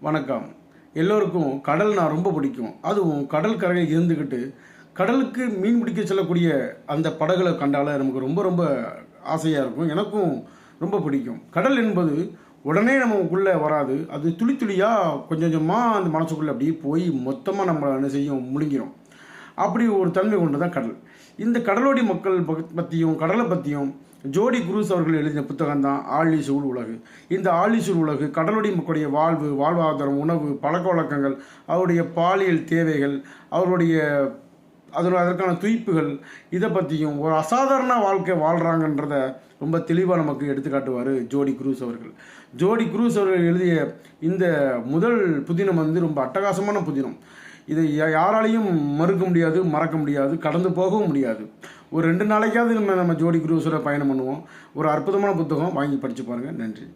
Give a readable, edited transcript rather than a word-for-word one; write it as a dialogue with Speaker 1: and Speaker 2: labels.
Speaker 1: வணக்கம். எல்லோருக்கும் கடல்னா ரொம்ப பிடிக்கும். அதுவும் கடல் கரையில் இருந்துக்கிட்டு கடலுக்கு மீன் பிடிக்க செல்லக்கூடிய அந்த படகுகளை கண்டாலே நமக்கு ரொம்ப ரொம்ப ஆசையாக இருக்கும். எனக்கும் ரொம்ப பிடிக்கும். கடல் என்பது உடனே நமக்குள்ளே வராது. அது துளி துளியாக கொஞ்சம் கொஞ்சமாக அந்த மனசுக்குள்ளே அப்படியே போய் மொத்தமாக நம்ம என்ன செய்யும் முழுங்கிரும். அப்படி ஒரு தன்மை கொண்டு தான் கடல். இந்த கடலோடி மக்கள் பற்றியும் கடலை பற்றியும் ஜோடி குரூஸ் அவர்கள் எழுதின புத்தகம் தான் ஆழிசூழ் உலகு. இந்த ஆழிசூழ் உலகு கடலோடி மக்களுடைய வாழ்வு, வாழ்வாதாரம், உணவு, பழக்க வழக்கங்கள், அவருடைய பாலியல் தேவைகள், அவருடைய அதற்கான துய்ப்புகள், இதை பற்றியும் ஒரு அசாதாரண வாழ்க்கை வாழ்கிறாங்கன்றத ரொம்ப தெளிவாக நமக்கு எடுத்துக்காட்டுவார் ஜோடி குரூஸ் அவர்கள். ஜோடி குரூஸ் அவர்கள் எழுதிய இந்த முதல் புதினம் ரொம்ப அட்டகாசமான புதினம். இதை யாராலையும் மறுக்க முடியாது, மறக்க முடியாது, கடந்து போகவும் முடியாது. ஒரு 2 நாளைக்காவது நம்ம ஜோடி குரூஸோட பயணம் பண்ணுவோம். ஒரு அற்புதமான புத்தகம், வாங்கி படித்து பாருங்கள். நன்றி.